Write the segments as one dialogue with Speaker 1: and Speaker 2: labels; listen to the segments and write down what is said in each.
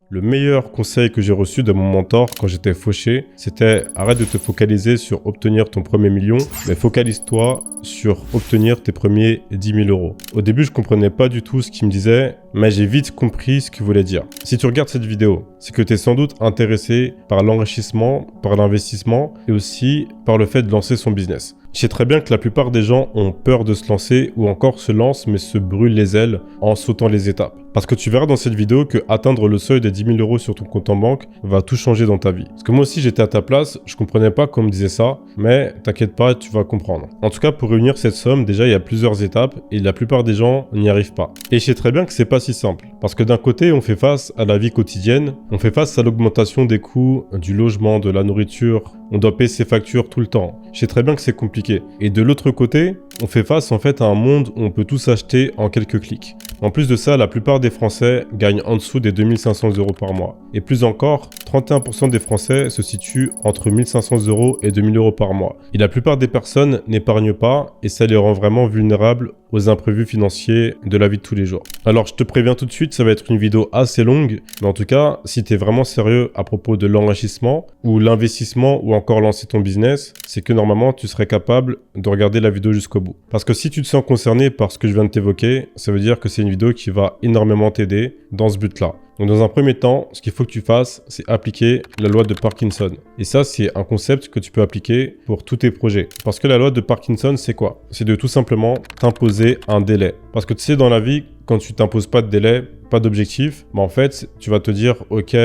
Speaker 1: Le meilleur conseil que j'ai reçu de mon mentor quand j'étais fauché, c'était arrête de te focaliser sur obtenir ton premier million, mais focalise-toi sur obtenir tes premiers 10 000 euros. Au début, je comprenais pas du tout ce qu'il me disait, mais j'ai vite compris ce qu'il voulait dire. Si tu regardes cette vidéo, c'est que tu es sans doute intéressé par l'enrichissement, par l'investissement et aussi par le fait de lancer son business. Je sais très bien que la plupart des gens ont peur de se lancer ou encore se lancent mais se brûlent les ailes en sautant les étapes. Parce que tu verras dans cette vidéo que atteindre le seuil des 10 000 euros sur ton compte en banque va tout changer dans ta vie. Parce que moi aussi j'étais à ta place, je comprenais pas qu'on me disait ça, mais t'inquiète pas, tu vas comprendre. En tout cas, pour réunir cette somme, déjà il y a plusieurs étapes et la plupart des gens n'y arrivent pas. Et je sais très bien que c'est pas si simple. Parce que d'un côté, on fait face à la vie quotidienne, on fait face à l'augmentation des coûts du logement, de la nourriture, on doit payer ses factures tout le temps. Je sais très bien que c'est compliqué. Et de l'autre côté, on fait face en fait à un monde où on peut tout s'acheter en quelques clics. En plus de ça, la plupart des Français gagnent en dessous des 2500 euros par mois. Et plus encore, 31% des Français se situent entre 1500 euros et 2000 euros par mois. Et la plupart des personnes n'épargnent pas et ça les rend vraiment vulnérables aux imprévus financiers de la vie de tous les jours. Alors je te préviens tout de suite, ça va être une vidéo assez longue, mais en tout cas, si tu es vraiment sérieux à propos de l'enrichissement ou l'investissement ou encore lancer ton business, c'est que normalement tu serais capable de regarder la vidéo jusqu'au bout. Parce que si tu te sens concerné par ce que je viens de t'évoquer, ça veut dire que c'est une vidéo qui va énormément t'aider dans ce but-là. Donc dans un premier temps, ce qu'il faut que tu fasses, c'est appliquer la loi de Parkinson. Et ça, c'est un concept que tu peux appliquer pour tous tes projets. Parce que la loi de Parkinson, c'est quoi? C'est de tout simplement t'imposer un délai. Parce que tu sais, dans la vie, quand tu t'imposes pas de délai, pas d'objectif, en fait, tu vas te dire, ok,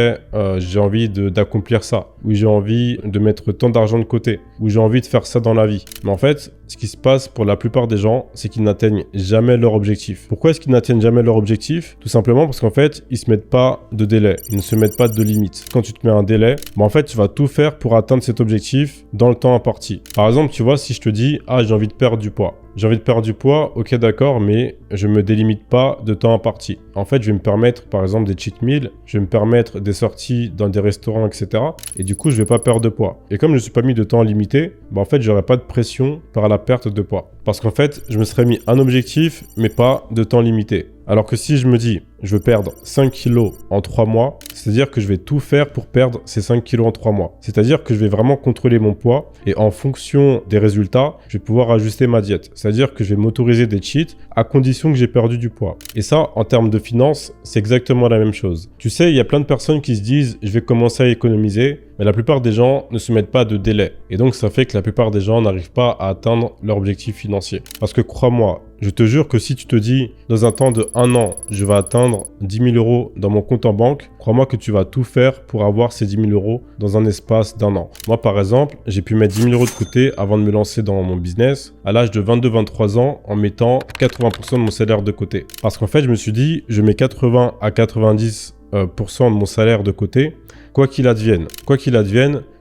Speaker 1: j'ai envie d'accomplir ça, ou j'ai envie de mettre tant d'argent de côté, ou j'ai envie de faire ça dans la vie. Mais en fait, ce qui se passe pour la plupart des gens, c'est qu'ils n'atteignent jamais leur objectif. Pourquoi est-ce qu'ils n'atteignent jamais leur objectif? Tout simplement parce qu'en fait, ils se mettent pas de délai, ils ne se mettent pas de limite. Quand tu te mets un délai, en fait, tu vas tout faire pour atteindre cet objectif dans le temps imparti. Par exemple, tu vois, si je te dis, ah, j'ai envie de perdre du poids. J'ai envie de perdre du poids, ok d'accord, mais je me délimite pas de temps imparti. En fait, je vais me permettre par exemple des cheat meals, je vais me permettre des sorties dans des restaurants, etc. Et du coup, je vais pas perdre de poids. Et comme je ne suis pas mis de temps limité, en fait, j'aurai pas de pression par la perte de poids. Parce qu'en fait, je me serais mis un objectif, mais pas de temps limité. Alors que si je me dis, je veux perdre 5 kilos en 3 mois, c'est-à-dire que je vais tout faire pour perdre ces 5 kilos en 3 mois. C'est-à-dire que je vais vraiment contrôler mon poids et en fonction des résultats, je vais pouvoir ajuster ma diète. C'est-à-dire que je vais m'autoriser des cheats à condition que j'ai perdu du poids. Et ça, en termes de finances, c'est exactement la même chose. Tu sais, il y a plein de personnes qui se disent, je vais commencer à économiser, mais la plupart des gens ne se mettent pas de délai. Et donc, ça fait que la plupart des gens n'arrivent pas à atteindre leur objectif financier. Parce que crois-moi, je te jure que si tu te dis, dans un temps de 1 an, je vais atteindre 10 000 euros dans mon compte en banque, crois-moi que tu vas tout faire pour avoir ces 10 000 euros dans un espace d'1 an. Moi, par exemple, j'ai pu mettre 10 000 euros de côté avant de me lancer dans mon business à l'âge de 22-23 ans en mettant 80% de mon salaire de côté. Parce qu'en fait, je me suis dit, je mets 80 à 90% de mon salaire de côté. Quoi qu'il advienne,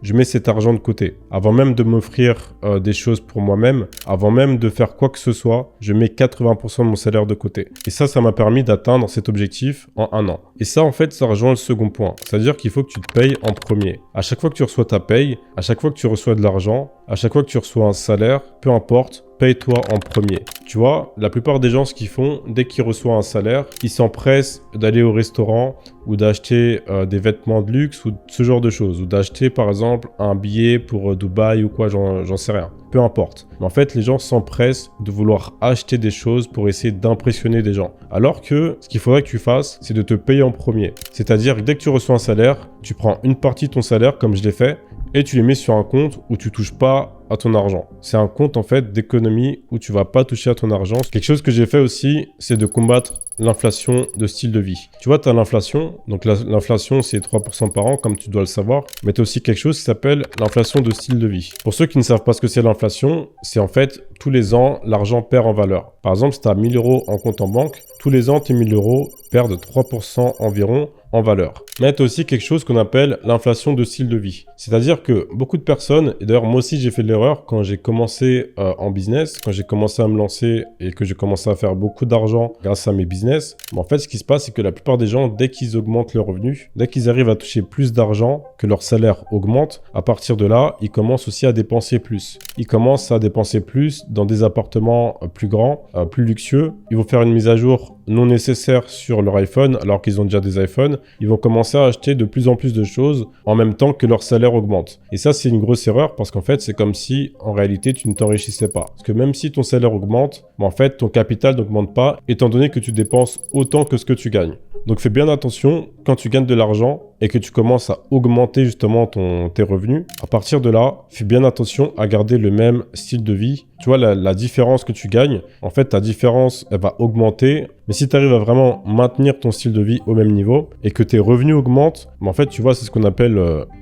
Speaker 1: je mets cet argent de côté. Avant même de m'offrir des choses pour moi-même, avant même de faire quoi que ce soit, je mets 80% de mon salaire de côté. Et ça m'a permis d'atteindre cet objectif en 1 an. Et ça, en fait, ça rejoint le second point. C'est-à-dire qu'il faut que tu te payes en premier. À chaque fois que tu reçois ta paye, à chaque fois que tu reçois de l'argent, à chaque fois que tu reçois un salaire, peu importe, paye-toi en premier. Tu vois, la plupart des gens, ce qu'ils font, dès qu'ils reçoivent un salaire, ils s'empressent d'aller au restaurant ou d'acheter des vêtements de luxe ou ce genre de choses. Ou d'acheter, par exemple, un billet pour Dubaï ou quoi, j'en sais rien. Peu importe. Mais en fait, les gens s'empressent de vouloir acheter des choses pour essayer d'impressionner des gens. Alors que ce qu'il faudrait que tu fasses, c'est de te payer en premier. C'est-à-dire que dès que tu reçois un salaire, tu prends une partie de ton salaire, comme je l'ai fait, et tu les mets sur un compte où tu touches pas à ton argent. C'est un compte en fait d'économie où tu vas pas toucher à ton argent. Quelque chose que j'ai fait aussi, c'est de combattre l'inflation de style de vie. Tu vois, tu as l'inflation. Donc l'inflation, c'est 3% par an, comme tu dois le savoir. Mais tu as aussi quelque chose qui s'appelle l'inflation de style de vie. Pour ceux qui ne savent pas ce que c'est l'inflation, c'est en fait tous les ans, l'argent perd en valeur. Par exemple, si tu as 1000 euros en compte en banque, tous les ans, tes 1000 euros perdent 3% environ en valeur. Mais tu as aussi quelque chose qu'on appelle l'inflation de style de vie. C'est-à-dire que beaucoup de personnes, et d'ailleurs moi aussi j'ai fait de l'erreur quand j'ai commencé en business, quand j'ai commencé à me lancer et que j'ai commencé à faire beaucoup d'argent grâce à mes business, en fait ce qui se passe c'est que la plupart des gens, dès qu'ils augmentent leurs revenus, dès qu'ils arrivent à toucher plus d'argent, que leur salaire augmente, à partir de là, ils commencent aussi à dépenser plus. Ils commencent à dépenser plus dans des appartements plus grands, plus luxueux. Ils vont faire une mise à jour non nécessaires sur leur iPhone alors qu'ils ont déjà des iPhones, ils vont commencer à acheter de plus en plus de choses en même temps que leur salaire augmente. Et ça, c'est une grosse erreur parce qu'en fait, c'est comme si en réalité, tu ne t'enrichissais pas. Parce que même si ton salaire augmente, en fait, ton capital n'augmente pas étant donné que tu dépenses autant que ce que tu gagnes. Donc fais bien attention quand tu gagnes de l'argent et que tu commences à augmenter justement tes revenus. À partir de là, fais bien attention à garder le même style de vie. Tu vois, la différence que tu gagnes, en fait, ta différence, elle va augmenter. Mais si tu arrives à vraiment maintenir ton style de vie au même niveau et que tes revenus augmentent, en fait, tu vois, c'est ce qu'on appelle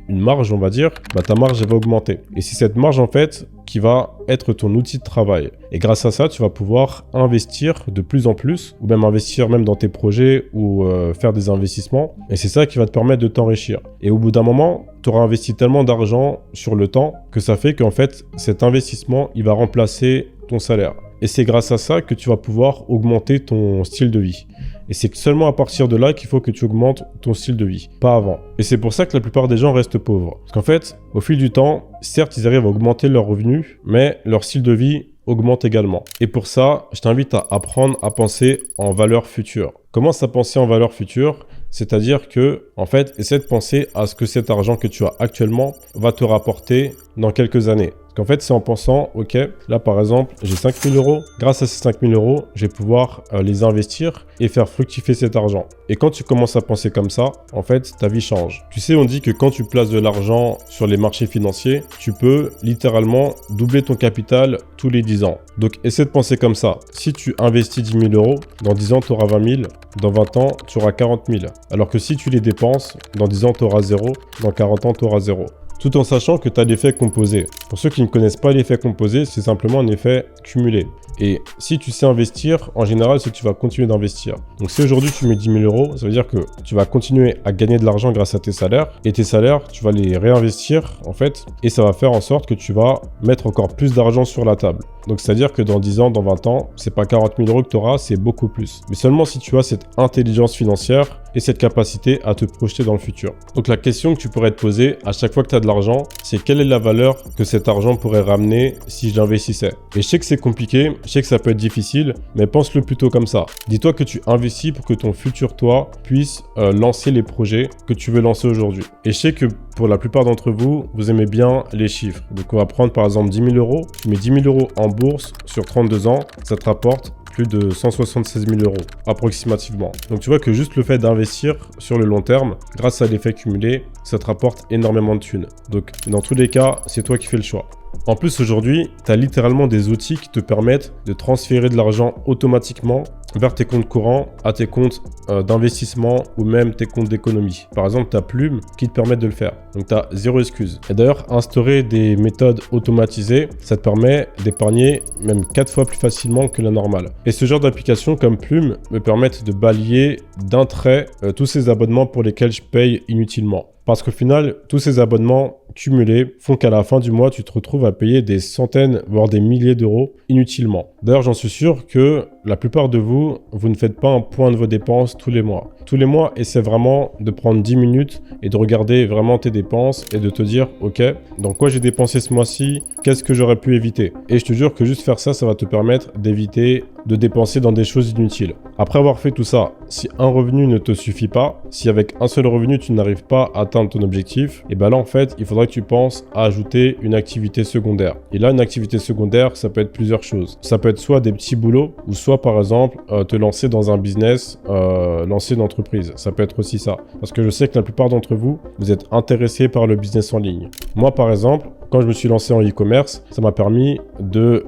Speaker 1: une marge, on va dire. Ta marge, elle va augmenter. Et c'est cette marge, en fait, qui va être ton outil de travail. Et grâce à ça, tu vas pouvoir investir de plus en plus, ou même investir même dans tes projets ou faire des investissements. Et c'est ça qui va te permettre de t'enrichir. Et au bout d'un moment, tu auras investi tellement d'argent sur le temps que ça fait qu'en fait, cet investissement, il va remplacer ton salaire. Et c'est grâce à ça que tu vas pouvoir augmenter ton style de vie. Et c'est seulement à partir de là qu'il faut que tu augmentes ton style de vie, pas avant. Et c'est pour ça que la plupart des gens restent pauvres. Parce qu'en fait, au fil du temps, certes, ils arrivent à augmenter leurs revenus, mais leur style de vie augmente également. Et pour ça, je t'invite à apprendre à penser en valeur future. Commence à penser en valeur future, c'est-à-dire que, en fait, essaie de penser à ce que cet argent que tu as actuellement va te rapporter dans quelques années. Parce qu'en fait, c'est en pensant, ok, là par exemple, j'ai 5 000 euros. Grâce à ces 5 000 euros, je vais pouvoir les investir et faire fructifier cet argent. Et quand tu commences à penser comme ça, en fait, ta vie change. Tu sais, on dit que quand tu places de l'argent sur les marchés financiers, tu peux littéralement doubler ton capital tous les 10 ans. Donc, essaie de penser comme ça. Si tu investis 10 000 euros, dans 10 ans, tu auras 20 000. Dans 20 ans, tu auras 40 000. Alors que si tu les dépenses, dans 10 ans, tu auras 0. Dans 40 ans, tu auras 0. Tout en sachant que tu as l'effet composé. Pour ceux qui ne connaissent pas l'effet composé, c'est simplement un effet cumulé. Et si tu sais investir, en général, c'est que tu vas continuer d'investir. Donc si aujourd'hui tu mets 10 000 euros, ça veut dire que tu vas continuer à gagner de l'argent grâce à tes salaires. Et tes salaires, tu vas les réinvestir en fait. Et ça va faire en sorte que tu vas mettre encore plus d'argent sur la table. Donc c'est-à-dire que dans 10 ans, dans 20 ans, c'est pas 40 000 euros que tu auras, c'est beaucoup plus. Mais seulement si tu as cette intelligence financière et cette capacité à te projeter dans le futur. Donc la question que tu pourrais te poser à chaque fois que tu as de l'argent, c'est quelle est la valeur que cet argent pourrait ramener si je l'investissais. Et je sais que c'est compliqué, je sais que ça peut être difficile, mais pense-le plutôt comme ça. Dis-toi que tu investis pour que ton futur toi puisse lancer les projets que tu veux lancer aujourd'hui. Et je sais que pour la plupart d'entre vous, vous aimez bien les chiffres. Donc on va prendre par exemple 10 000 euros. Tu mets 10 000 euros en bourse sur 32 ans, ça te rapporte plus de 176 000 euros approximativement. Donc tu vois que juste le fait d'investir sur le long terme, grâce à l'effet cumulé, ça te rapporte énormément de thunes. Donc dans tous les cas, c'est toi qui fais le choix. En plus aujourd'hui, tu as littéralement des outils qui te permettent de transférer de l'argent automatiquement vers tes comptes courants, à tes comptes d'investissement ou même tes comptes d'économie. Par exemple, tu as Plume qui te permettent de le faire. Donc tu as zéro excuse. Et d'ailleurs, instaurer des méthodes automatisées, ça te permet d'épargner même 4 fois plus facilement que la normale. Et ce genre d'applications comme Plume me permettent de balayer d'un trait tous ces abonnements pour lesquels je paye inutilement. Parce qu'au final, tous ces abonnements cumulés font qu'à la fin du mois, tu te retrouves à payer des centaines, voire des milliers d'euros inutilement. D'ailleurs, j'en suis sûr que la plupart de vous, vous ne faites pas un point de vos dépenses tous les mois. Tous les mois, essaie vraiment de prendre 10 minutes et de regarder vraiment tes dépenses et de te dire, ok, dans quoi j'ai dépensé ce mois-ci, qu'est-ce que j'aurais pu éviter. Et je te jure que juste faire ça, ça va te permettre d'éviter de dépenser dans des choses inutiles. Après avoir fait tout ça, si un revenu ne te suffit pas, si avec un seul revenu, tu n'arrives pas à atteindre ton objectif, et bien là, en fait, il faudra que tu penses à ajouter une activité secondaire. Et là, une activité secondaire, ça peut être plusieurs choses. Ça peut être soit des petits boulots, ou soit, par exemple, te lancer dans un business, lancer une entreprise. Ça peut être aussi ça. Parce que je sais que la plupart d'entre vous, vous êtes intéressés par le business en ligne. Moi, par exemple, quand je me suis lancé en e-commerce, ça m'a permis de...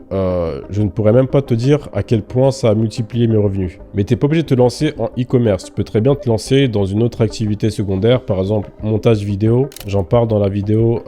Speaker 1: je ne pourrais même pas te dire à quel point ça a multiplié mes revenus. Mais tu n'es pas obligé de te lancer en e-commerce. Tu peux très bien te lancer dans une autre activité secondaire, par exemple montage vidéo. J'en parle dans la vidéo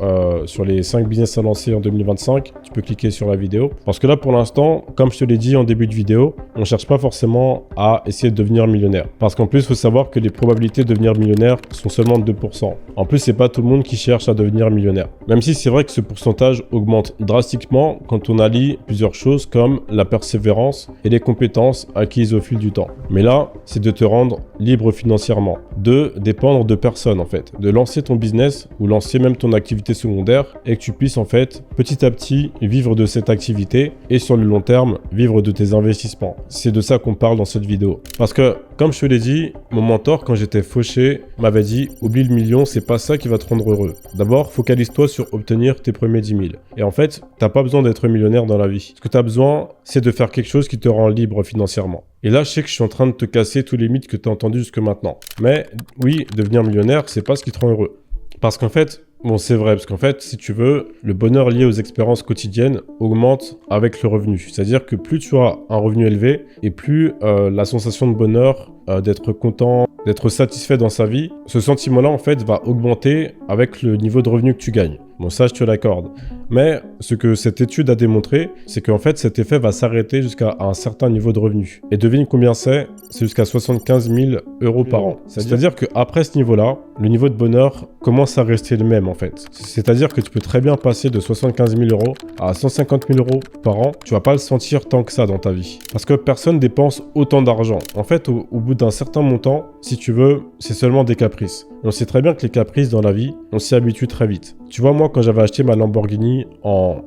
Speaker 1: sur les 5 business à lancer en 2025. Tu peux cliquer sur la vidéo. Parce que là, pour l'instant, comme je te l'ai dit en début de vidéo, on ne cherche pas forcément à essayer de devenir millionnaire. Parce qu'en plus, il faut savoir que les probabilités de devenir millionnaire sont seulement de 2%. En plus, c'est pas tout le monde qui cherche à devenir millionnaire. Même si c'est vrai que ce pourcentage augmente drastiquement quand on allie plusieurs choses comme la persévérance et les compétences acquises au fil du temps. Mais là, c'est de te rendre libre financièrement, de dépendre de personne en fait, de lancer ton business ou lancer même ton activité secondaire et que tu puisses en fait petit à petit vivre de cette activité et sur le long terme vivre de tes investissements. C'est de ça qu'on parle dans cette vidéo. Parce que comme je te l'ai dit, mon mentor quand j'étais fauché m'avait dit oublie le million, c'est pas ça qui va te rendre heureux. D'abord, focalise-toi sur obtenir tes premiers 10 000. Et en fait, t'as pas besoin d'être millionnaire dans la vie. Ce que tu as besoin, c'est de faire quelque chose qui te rend libre financièrement. Et là, je sais que je suis en train de te casser tous les mythes que tu as entendus jusque maintenant. Mais oui, devenir millionnaire, c'est pas ce qui te rend heureux. Parce qu'en fait, bon, c'est vrai, parce qu'en fait, si tu veux, le bonheur lié aux expériences quotidiennes augmente avec le revenu. C'est-à-dire que plus tu as un revenu élevé et plus la sensation de bonheur, d'être content, d'être satisfait dans sa vie, ce sentiment-là, en fait, va augmenter avec le niveau de revenu que tu gagnes. Bon, ça, je te l'accorde. Mais ce que cette étude a démontré, c'est qu'en fait, cet effet va s'arrêter jusqu'à un certain niveau de revenu. Et devine combien c'est jusqu'à 75 000 euros par an. C'est-à-dire qu'après ce niveau-là, le niveau de bonheur commence à rester le même, en fait. C'est-à-dire que tu peux très bien passer de 75 000 euros à 150 000 euros par an. Tu vas pas le sentir tant que ça dans ta vie. Parce que personne dépense autant d'argent. En fait, au bout d'un certain montant, si tu veux, c'est seulement des caprices. Et on sait très bien que les caprices dans la vie, on s'y habitue très vite. Tu vois, moi, quand j'avais acheté ma Lamborghini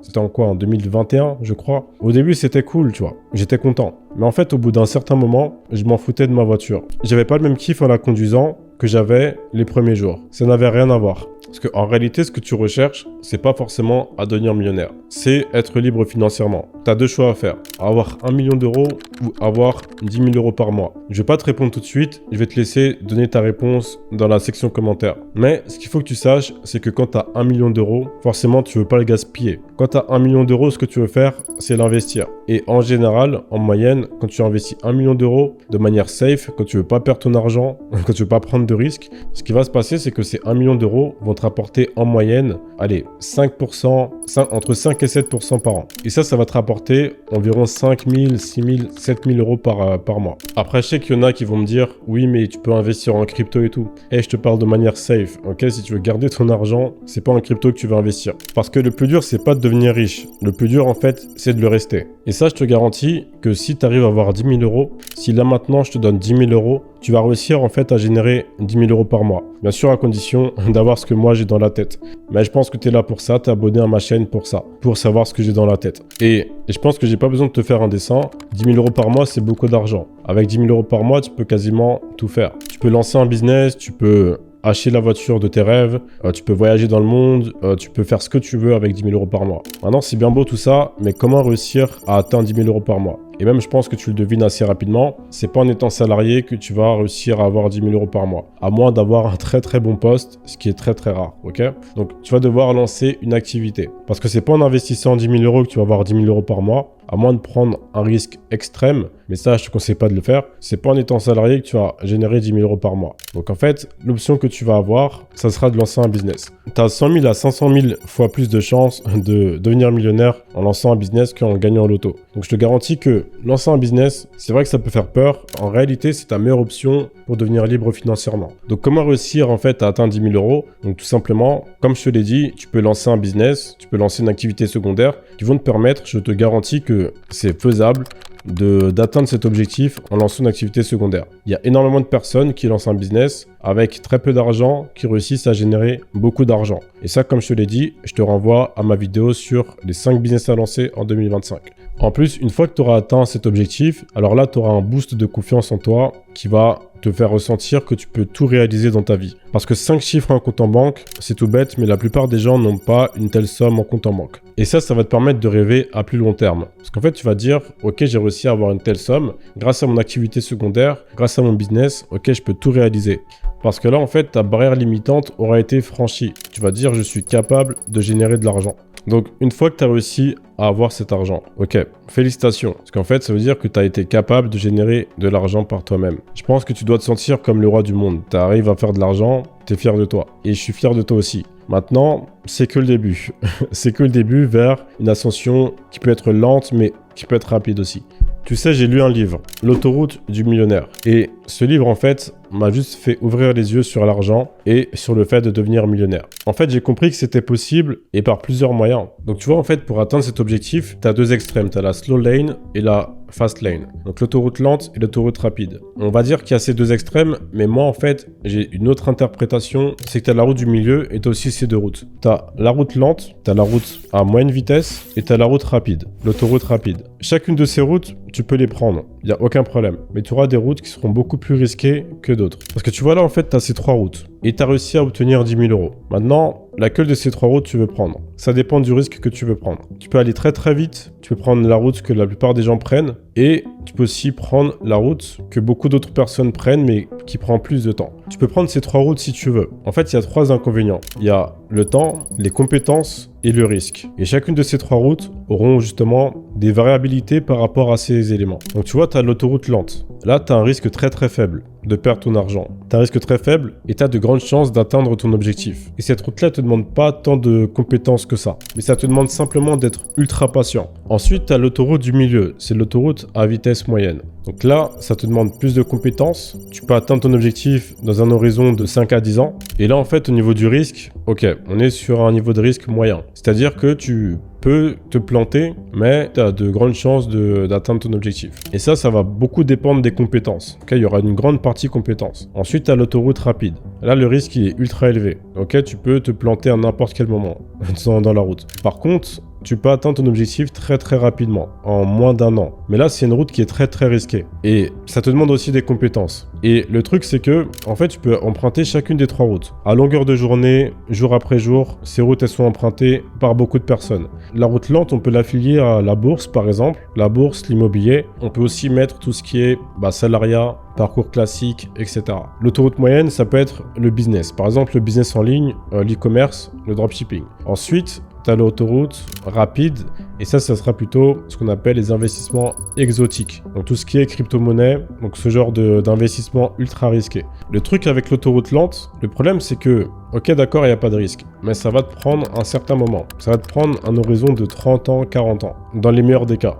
Speaker 1: c'était en 2021, je crois. Au début, c'était cool, tu vois. J'étais content. Mais en fait, au bout d'un certain moment, je m'en foutais de ma voiture. J'avais pas le même kiff en la conduisant que j'avais les premiers jours. Ça n'avait rien à voir. Parce qu'en réalité, ce que tu recherches, c'est pas forcément à devenir millionnaire. C'est être libre financièrement. Tu as deux choix à faire. Avoir 1 million d'euros ou avoir 10 000 euros par mois. Je vais pas te répondre tout de suite. Je vais te laisser donner ta réponse dans la section commentaires. Mais ce qu'il faut que tu saches, c'est que quand tu as 1 million d'euros, forcément, tu veux pas le gaspiller. Quand tu as 1 million d'euros, ce que tu veux faire, c'est l'investir. Et en général, en moyenne, quand tu investis 1 million d'euros de manière safe, quand tu veux pas perdre ton argent, quand tu veux pas prendre de risques, ce qui va se passer, c'est que ces 1 million d'euros vont te rapporter en moyenne, allez, 5%, entre 5 et 7% par an. Et ça va te rapporter environ 5 000, 6 000, 7 000 euros par mois. Après, je sais qu'il y en a qui vont me dire, oui, mais tu peux investir en crypto et tout. Et je te parle de manière safe, ok? Si tu veux garder ton argent, c'est pas en crypto que tu veux investir. Parce que le plus dur, c'est pas de devenir riche. Le plus dur, en fait, c'est de le rester. Et ça, je te garantis que si tu arrives à avoir 10 000 euros, si là maintenant je te donne 10 000 euros, tu vas réussir en fait à générer 10 000 euros par mois. Bien sûr, à condition d'avoir ce que moi j'ai dans la tête. Mais je pense que tu es là pour ça, tu es abonné à ma chaîne pour ça, pour savoir ce que j'ai dans la tête. Et je pense que j'ai pas besoin de te faire un dessin. 10 000 euros par mois, c'est beaucoup d'argent. Avec 10 000 euros par mois, tu peux quasiment tout faire. Tu peux lancer un business, tu peux acheter la voiture de tes rêves, tu peux voyager dans le monde, tu peux faire ce que tu veux avec 10 000 euros par mois. Maintenant, c'est bien beau tout ça, mais comment réussir à atteindre 10 000 euros par mois? Et même, je pense que tu le devines assez rapidement, c'est pas en étant salarié que tu vas réussir à avoir 10 000 euros par mois. À moins d'avoir un très très bon poste, ce qui est très très rare, ok? Donc, tu vas devoir lancer une activité. Parce que c'est pas en investissant 10 000 euros que tu vas avoir 10 000 euros par mois, à moins de prendre un risque extrême, mais ça, je te conseille pas de le faire. C'est pas en étant salarié que tu vas générer 10 000 euros par mois. Donc, en fait, l'option que tu vas avoir, ça sera de lancer un business. Tu as 100 000 à 500 000 fois plus de chances de devenir millionnaire en lançant un business qu'en gagnant au loto. Donc, je te garantis que lancer un business, c'est vrai que ça peut faire peur. En réalité, c'est ta meilleure option pour devenir libre financièrement. Donc, comment réussir en fait à atteindre 10 000 euros? Donc, tout simplement, comme je te l'ai dit, tu peux lancer un business, tu peux lancer une activité secondaire qui vont te permettre, je te garantis que c'est faisable d'atteindre cet objectif en lançant une activité secondaire. Il y a énormément de personnes qui lancent un business avec très peu d'argent qui réussissent à générer beaucoup d'argent. Et ça, comme je te l'ai dit, je te renvoie à ma vidéo sur les 5 business à lancer en 2025. En plus, une fois que tu auras atteint cet objectif, alors là, tu auras un boost de confiance en toi qui va te faire ressentir que tu peux tout réaliser dans ta vie. Parce que 5 chiffres en compte en banque, c'est tout bête, mais la plupart des gens n'ont pas une telle somme en compte en banque. Et ça va te permettre de rêver à plus long terme. Parce qu'en fait, tu vas dire, ok, j'ai réussi à avoir une telle somme, grâce à mon activité secondaire, grâce à mon business, ok, je peux tout réaliser. Parce que là, en fait, ta barrière limitante aura été franchie. Tu vas dire, je suis capable de générer de l'argent. Donc, une fois que tu as réussi à avoir cet argent, ok, félicitations. Parce qu'en fait, ça veut dire que tu as été capable de générer de l'argent par toi-même. Je pense que tu dois te sentir comme le roi du monde. Tu arrives à faire de l'argent, tu es fier de toi. Et je suis fier de toi aussi. Maintenant, c'est que le début. C'est que le début vers une ascension qui peut être lente, mais qui peut être rapide aussi. Tu sais, j'ai lu un livre, L'autoroute du millionnaire. Et ce livre, en fait, m'a juste fait ouvrir les yeux sur l'argent et sur le fait de devenir millionnaire. En fait, j'ai compris que c'était possible et par plusieurs moyens. Donc tu vois, en fait, pour atteindre cet objectif, tu as deux extrêmes. Tu as la slow lane et la fast lane. Donc l'autoroute lente et l'autoroute rapide. On va dire qu'il y a ces deux extrêmes, mais moi, en fait, j'ai une autre interprétation. C'est que tu as la route du milieu et tu as aussi ces deux routes. Tu as la route lente, tu as la route à moyenne vitesse et tu as la route rapide, l'autoroute rapide. Chacune de ces routes, tu peux les prendre. Il n'y a aucun problème. Mais tu auras des routes qui seront beaucoup plus risquées que d'autres. Parce que tu vois là, en fait, tu as ces trois routes. Et tu as réussi à obtenir 10 000 euros. Maintenant, laquelle de ces trois routes tu veux prendre? Ça dépend du risque que tu veux prendre. Tu peux aller très très vite. Tu peux prendre la route que la plupart des gens prennent. Et tu peux aussi prendre la route que beaucoup d'autres personnes prennent, mais qui prend plus de temps. Tu peux prendre ces trois routes si tu veux. En fait, il y a trois inconvénients. Il y a le temps, les compétences et le risque. Et chacune de ces trois routes auront justement des variabilités par rapport à ces éléments. Donc tu vois, tu as l'autoroute lente. Là, tu as un risque très très faible de perdre ton argent. Tu as un risque très faible et tu as de grandes chances d'atteindre ton objectif. Et cette route-là ne te demande pas tant de compétences que ça. Mais ça te demande simplement d'être ultra patient. Ensuite, tu as l'autoroute du milieu. C'est l'autoroute à vitesse moyenne. Donc là, ça te demande plus de compétences. Tu peux atteindre ton objectif dans un horizon de 5 à 10 ans. Et là, en fait, au niveau du risque, ok, on est sur un niveau de risque moyen. C'est-à-dire que tu peux te planter, mais tu as de grandes chances d'atteindre ton objectif. Et ça va beaucoup dépendre des compétences. Okay, il y aura une grande partie compétences. Ensuite, tu as l'autoroute rapide. Là, le risque il est ultra élevé. Ok, tu peux te planter à n'importe quel moment dans la route. Par contre, tu peux atteindre ton objectif très très rapidement, en moins d'un an. Mais là, c'est une route qui est très très risquée. Et ça te demande aussi des compétences. Et le truc, c'est que, en fait, tu peux emprunter chacune des trois routes. À longueur de journée, jour après jour, ces routes, elles sont empruntées par beaucoup de personnes. La route lente, on peut l'affilier à la bourse, par exemple. La bourse, l'immobilier. On peut aussi mettre tout ce qui est salariat, parcours classique, etc. L'autoroute moyenne, ça peut être le business. Par exemple, le business en ligne, l'e-commerce, le dropshipping. Ensuite, tu as l'autoroute rapide et ça sera plutôt ce qu'on appelle les investissements exotiques. Donc tout ce qui est crypto-monnaie, donc ce genre d'investissement ultra risqué. Le truc avec l'autoroute lente, le problème c'est que, ok d'accord, il n'y a pas de risque, mais ça va te prendre un certain moment. Ça va te prendre un horizon de 30 ans, 40 ans, dans les meilleurs des cas.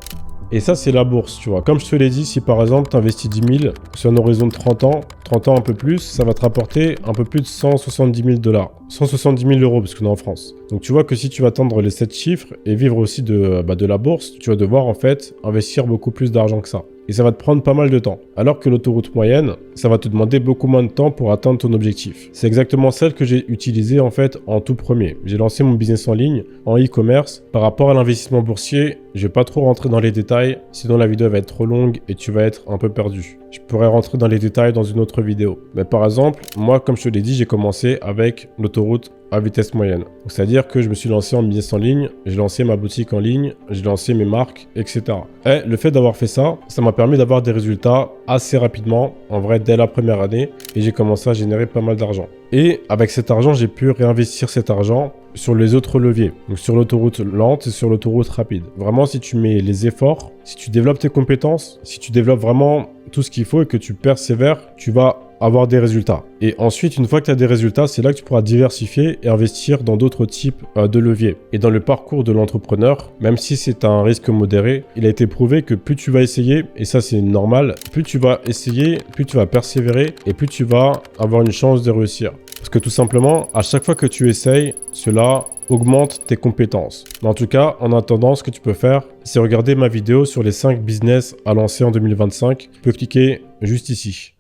Speaker 1: Et ça, c'est la bourse, tu vois. Comme je te l'ai dit, si par exemple, tu investis 10 000 sur un horizon de 30 ans un peu plus, ça va te rapporter un peu plus de 170 000 $. 170 000 euros, parce qu'on est en France. Donc tu vois que si tu vas atteindre les 7 chiffres et vivre aussi de la bourse, tu vas devoir en fait investir beaucoup plus d'argent que ça. Et ça va te prendre pas mal de temps. Alors que l'autoroute moyenne, ça va te demander beaucoup moins de temps pour atteindre ton objectif. C'est exactement celle que j'ai utilisée en fait en tout premier. J'ai lancé mon business en ligne, en e-commerce. Par rapport à l'investissement boursier, je vais pas trop rentrer dans les détails, sinon la vidéo va être trop longue et tu vas être un peu perdu. Je pourrais rentrer dans les détails dans une autre vidéo. Mais par exemple, moi, comme je te l'ai dit, j'ai commencé avec l'autoroute à vitesse moyenne. C'est-à-dire que je me suis lancé en business en ligne, j'ai lancé ma boutique en ligne, j'ai lancé mes marques, etc. Et le fait d'avoir fait ça, ça m'a permis d'avoir des résultats assez rapidement, en vrai dès la première année, et j'ai commencé à générer pas mal d'argent. Et avec cet argent, j'ai pu réinvestir cet argent sur les autres leviers, donc sur l'autoroute lente et sur l'autoroute rapide. Vraiment, si tu mets les efforts, si tu développes tes compétences, si tu développes vraiment tout ce qu'il faut et que tu persévères, tu vas avoir des résultats. Et ensuite, une fois que tu as des résultats, c'est là que tu pourras diversifier et investir dans d'autres types de leviers. Et dans le parcours de l'entrepreneur, même si c'est un risque modéré, il a été prouvé que plus tu vas essayer, et ça c'est normal, plus tu vas essayer, plus tu vas persévérer et plus tu vas avoir une chance de réussir. Parce que tout simplement, à chaque fois que tu essayes, cela augmente tes compétences. Mais en tout cas, en attendant, ce que tu peux faire, c'est regarder ma vidéo sur les 5 business à lancer en 2025. Tu peux cliquer juste ici.